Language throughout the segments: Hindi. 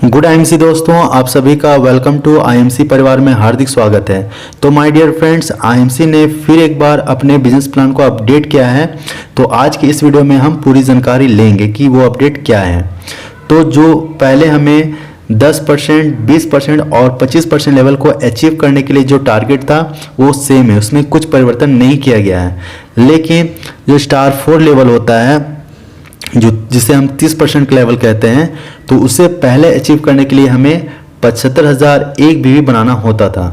गुड आईएमसी दोस्तों, आप सभी का वेलकम टू आईएमसी परिवार में हार्दिक स्वागत है। तो माय डियर फ्रेंड्स, आईएमसी ने फिर एक बार अपने बिजनेस प्लान को अपडेट किया है। तो आज की इस वीडियो में हम पूरी जानकारी लेंगे कि वो अपडेट क्या है। तो जो पहले हमें 10%, 20% और 25% लेवल को अचीव करने के लिए जो टारगेट था वो सेम है, उसमें कुछ परिवर्तन नहीं किया गया है। लेकिन जो स्टार 4 लेवल होता है, जो जिसे हम 30% लेवल कहते हैं, तो उसे पहले अचीव करने के लिए हमें 75,001 बीवी बनाना होता था।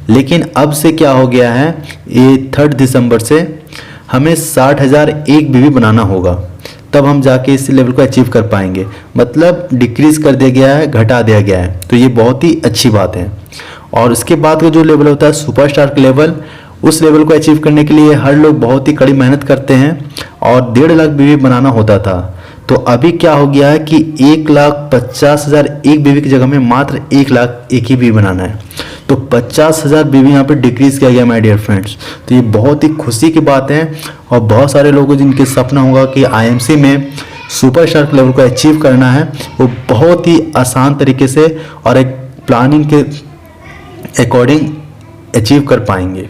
लेकिन अब से क्या हो गया है, ये 3 दिसंबर से हमें 60,001 बीवी बनाना होगा, तब हम जाके इस लेवल को अचीव कर पाएंगे। मतलब डिक्रीज कर दिया गया है, घटा दिया गया है, तो ये बहुत ही अच्छी बात है। और उसके बाद का जो लेवल होता है सुपरस्टार का लेवल, उस लेवल को अचीव करने के लिए हर लोग बहुत ही कड़ी मेहनत करते हैं और 1.5 लाख बीवी बनाना होता था। तो अभी क्या हो गया है कि 1,50,001 बीवी की जगह में मात्र 1 लाख एक ही बीवी बनाना है। तो 50,000 बीवी यहाँ पे डिक्रीज किया गया माय डियर फ्रेंड्स। तो ये बहुत ही खुशी की बात है और बहुत सारे लोगों को जिनके सपना होगा कि आईएमसी में सुपरस्टार लेवल को अचीव करना है, वो बहुत ही आसान तरीके से और एक प्लानिंग के अकॉर्डिंग अचीव कर पाएंगे।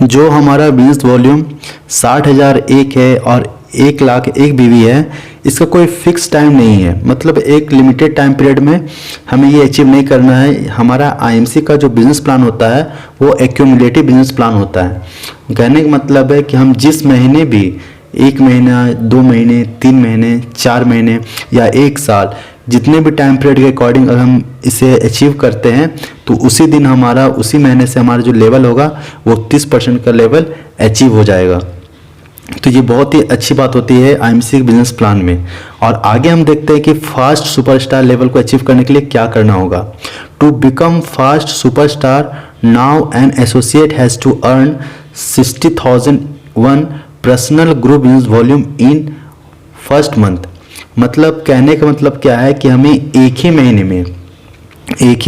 जो हमारा बिजनेस वॉल्यूम 60,001 है और 1 लाख एक बीवी है, इसका कोई फिक्स टाइम नहीं है। मतलब एक लिमिटेड टाइम पीरियड में हमें ये अचीव नहीं करना है। हमारा आईएमसी का जो बिजनेस प्लान होता है वो एक्यूमुलेटिव बिजनेस प्लान होता है। कहने का मतलब है कि हम जिस महीने भी 1 महीना, 2 महीने, 3 महीने, 4 महीने या 1 साल, जितने भी टाइम पीरियड के अकॉर्डिंग अगर हम इसे अचीव करते हैं तो उसी दिन हमारा, उसी महीने से हमारा जो लेवल होगा वो 30% का लेवल अचीव हो जाएगा। तो ये बहुत ही अच्छी बात होती है आईएमसी के बिजनेस प्लान में। और आगे हम देखते हैं कि फास्ट सुपरस्टार लेवल को अचीव करने के लिए क्या करना होगा। To become fast superstar now an associate has to earn 60,001 personal group business volume in first month. मतलब कहने का मतलब क्या है कि हमें एक ही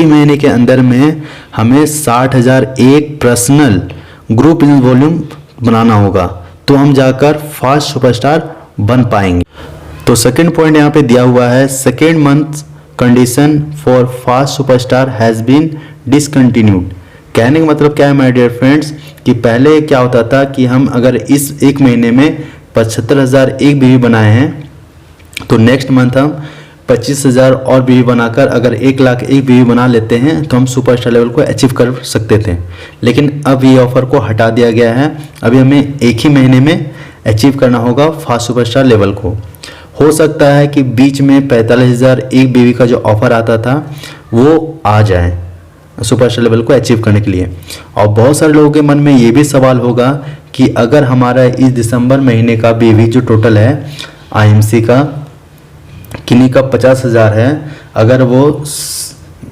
महीने के अंदर में हमें 60,001 पर्सनल ग्रुप बिजनेस वॉल्यूम बनाना होगा, तो हम जाकर फास्ट सुपरस्टार बन पाएंगे। तो सेकंड पॉइंट यहाँ पे दिया हुआ है, second month condition for fast superstar has been discontinued. कहने का मतलब क्या है माय डियर फ्रेंड्स, कि पहले क्या होता था कि हम अगर इस एक महीने में 75,001 बीवी बनाए हैं तो नेक्स्ट मंथ हम 25,000 और बीवी बनाकर अगर 1 लाख एक बीवी बना लेते हैं तो हम सुपरस्टार लेवल को अचीव कर सकते थे। लेकिन अब ये ऑफर को हटा दिया गया है। अभी हमें एक ही महीने में अचीव करना होगा फास्ट सुपरस्टार लेवल को। हो सकता है कि बीच में 45,000 एक बीवी का जो ऑफर आता था वो आ जाए सुपरस्टार लेवल को अचीव करने के लिए। और बहुत सारे लोगों के मन में ये भी सवाल होगा कि अगर हमारा इस दिसंबर महीने का बीवी जो टोटल है आईएमसी का, किन्हीं का 50,000 है, अगर वो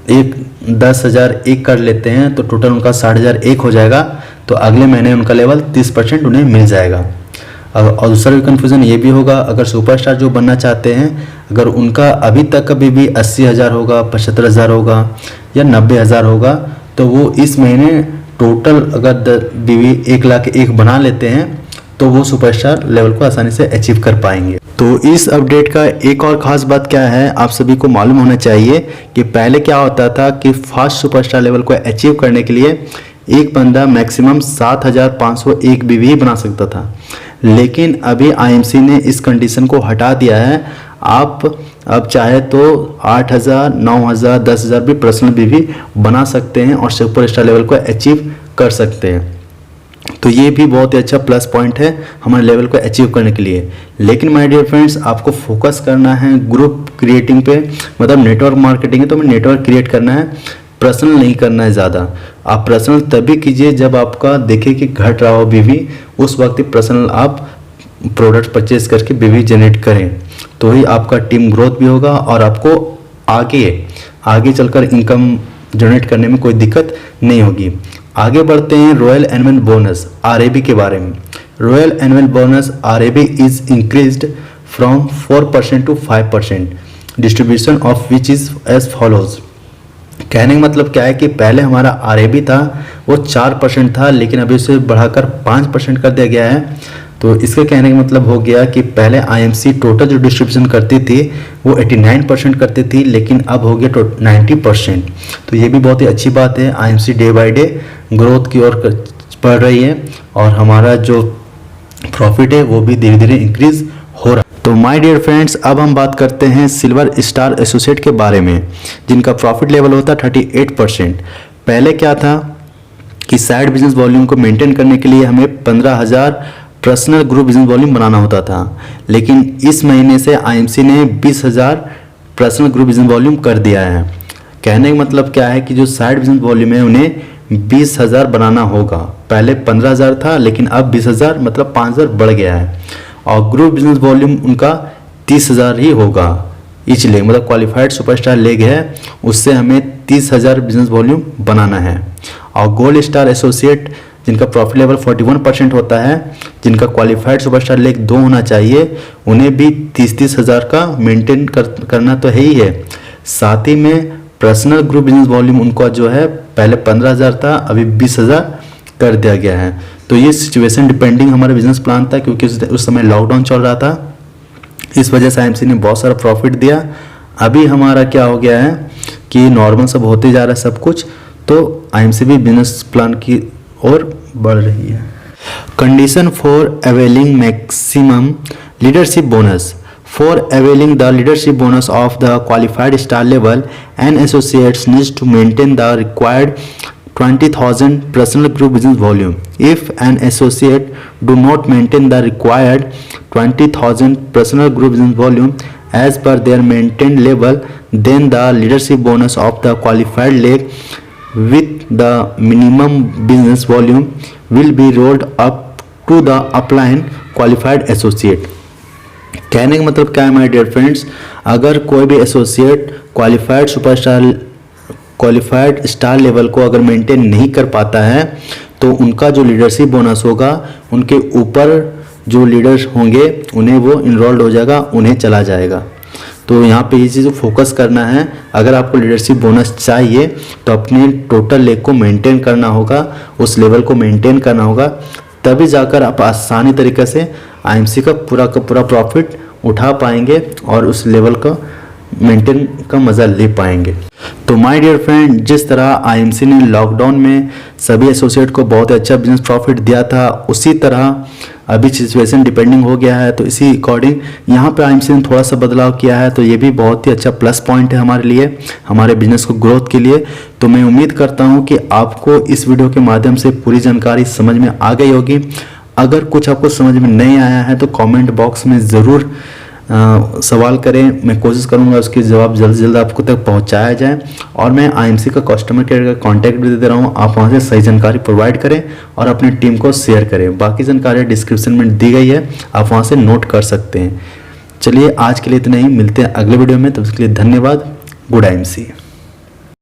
10,001 कर लेते हैं तो टोटल उनका 60,001 हो जाएगा। तो अगले महीने उनका लेवल 30% उन्हें मिल जाएगा। और दूसरा भी कन्फ्यूज़न ये भी होगा, अगर सुपरस्टार जो बनना चाहते हैं, अगर उनका अभी तक का बीवी 80,000 होगा, 75,000 होगा या 90,000 होगा, तो वो इस महीने टोटल अगर बीवी 1 लाख एक बना लेते हैं तो वो सुपरस्टार लेवल को आसानी से अचीव कर पाएंगे। तो इस अपडेट का एक और ख़ास बात क्या है, आप सभी को मालूम होना चाहिए कि पहले क्या होता था कि फास्ट सुपरस्टार लेवल को अचीव करने के लिए एक बंदा मैक्सिमम 7,501 बीवी ही बना सकता था। लेकिन अभी आईएमसी ने इस कंडीशन को हटा दिया है। आप अब चाहे तो 8,000, 9,000, 10,000 भी पर्सनल बीवी बना सकते हैं और सुपरस्टार लेवल को अचीव कर सकते हैं। तो ये भी बहुत ही अच्छा प्लस पॉइंट है हमारे लेवल को अचीव करने के लिए। लेकिन माय डियर फ्रेंड्स, आपको फोकस करना है ग्रुप क्रिएटिंग पे। मतलब नेटवर्क मार्केटिंग है तो हमें नेटवर्क क्रिएट करना है, पर्सनल नहीं करना है ज़्यादा। आप पर्सनल तभी कीजिए जब आपका देखे कि घट रहा हो बीवी, उस वक्त पर्सनल आप प्रोडक्ट परचेज करके बीवी जनरेट करें, तो ही आपका टीम ग्रोथ भी होगा और आपको आगे चलकर इनकम जनरेट करने में कोई दिक्कत नहीं होगी। आगे बढ़ते हैं रॉयल एनुअल बोनस आरएबी के बारे में। Royal annual bonus RAB is increased from 4% to 5%, distribution of which is as follows. कहने का मतलब क्या है कि पहले हमारा आरएबी था वो 4% था, लेकिन अभी उसे बढ़ाकर 5% कर दिया गया है। तो इसके कहने का मतलब हो गया कि पहले आईएमसी टोटल जो डिस्ट्रीब्यूशन करती थी वो 89% करती थी, लेकिन अब हो गया 90%। तो ये भी बहुत ही अच्छी बात है, IMC day by day growth की ओर बढ़ रही है और हमारा जो प्रॉफिट है वो भी धीरे धीरे इंक्रीज हो रहा है। तो माय डियर फ्रेंड्स, अब हम बात करते हैं सिल्वर स्टार एसोसिएट के बारे में, जिनका प्रॉफिट लेवल होता है 38%। पहले क्या था कि साइड बिजनेस वॉल्यूम को मेंटेन करने के लिए हमें 15,000 पर्सनल ग्रुप बिजनेस वॉल्यूम बनाना होता था, लेकिन इस महीने से आईएमसी ने 20,000 पर्सनल ग्रुप बिजनेस वॉल्यूम कर दिया है। कहने का मतलब क्या है कि जो साइड बिजनेस वॉल्यूम है उन्हें 20,000 बनाना होगा। पहले 15,000 था, लेकिन अब 20,000 मतलब 5,000 बढ़ गया है। और ग्रुप बिजनेस वॉल्यूम उनका 30,000 ही होगा, इसलिए मतलब क्वालिफाइड सुपरस्टार लेग है, उससे हमें 30,000 बिजनेस वॉल्यूम बनाना है। और गोल्ड स्टार एसोसिएट जिनका प्रॉफिट लेवल 41% होता है, जिनका क्वालिफाइड सुपरस्टार लेग 2 होना चाहिए, उन्हें भी 30,000 का मेंटेन करना तो है ही है। साथ ही में पर्सनल ग्रुप बिजनेस वॉल्यूम उनका जो है पहले 15,000 था, अभी 20,000 कर दिया गया है। तो ये सिचुएशन डिपेंडिंग हमारा बिजनेस प्लान था, क्योंकि उस समय लॉकडाउन चल रहा था, इस वजह से आईएमसी ने बहुत सारा प्रॉफिट दिया। अभी हमारा क्या हो गया है कि नॉर्मल सब होते जा रहा है सब कुछ, तो आईएमसी भी बिजनेस प्लान की ओर बढ़ रही है। Condition for availing maximum leadership bonus. For availing the leadership bonus of the qualified star level, an associate needs to maintain the required 20,000 personal group business volume. If an associate do not maintain the required 20,000 personal group business volume as per their maintained level, then the leadership bonus of the qualified leg with the minimum business volume will be rolled up to the upline qualified associate. कहने का मतलब क्या है माय डियर फ्रेंड्स, अगर कोई भी एसोसिएट क्वालिफाइड स्टार लेवल को अगर मेंटेन नहीं कर पाता है, तो उनका जो लीडरशिप बोनस होगा, उनके ऊपर जो लीडर्स होंगे उन्हें वो इनरोल्ड हो जाएगा, उन्हें चला जाएगा। तो यहाँ पे ये चीज़ फोकस करना है। अगर आपको लीडरशिप बोनस चाहिए तो अपने टोटल लेग को मेंटेन करना होगा, उस लेवल को मेंटेन करना होगा, तभी जाकर आप आसानी तरीके से आईएमसी का पूरा प्रॉफिट उठा पाएंगे और उस लेवल का मेंटेन का मज़ा ले पाएंगे। तो माय डियर फ्रेंड, जिस तरह आईएमसी ने लॉकडाउन में सभी एसोसिएट को बहुत अच्छा बिजनेस प्रॉफिट दिया था, उसी तरह अभी सिचुएशन डिपेंडिंग हो गया है। तो इसी अकॉर्डिंग यहाँ पे आईएमसी ने थोड़ा सा बदलाव किया है, तो ये भी बहुत ही अच्छा प्लस पॉइंट है हमारे लिए, हमारे बिजनेस को ग्रोथ के लिए। तो मैं उम्मीद करता हूँ कि आपको इस वीडियो के माध्यम से पूरी जानकारी समझ में आ गई होगी। अगर कुछ आपको समझ में नहीं आया है तो कमेंट बॉक्स में ज़रूर सवाल करें, मैं कोशिश करूंगा उसके जवाब जल्द से जल्द आपको तक पहुंचाया जाए। और मैं आईएमसी का कस्टमर केयर का कॉन्टैक्ट भी दे रहा हूं, आप वहां से सही जानकारी प्रोवाइड करें और अपनी टीम को शेयर करें। बाकी जानकारी डिस्क्रिप्शन में दी गई है, आप वहां से नोट कर सकते हैं। चलिए आज के लिए इतना ही, मिलते हैं अगले वीडियो में, तब तक के लिए धन्यवाद। Good IMC.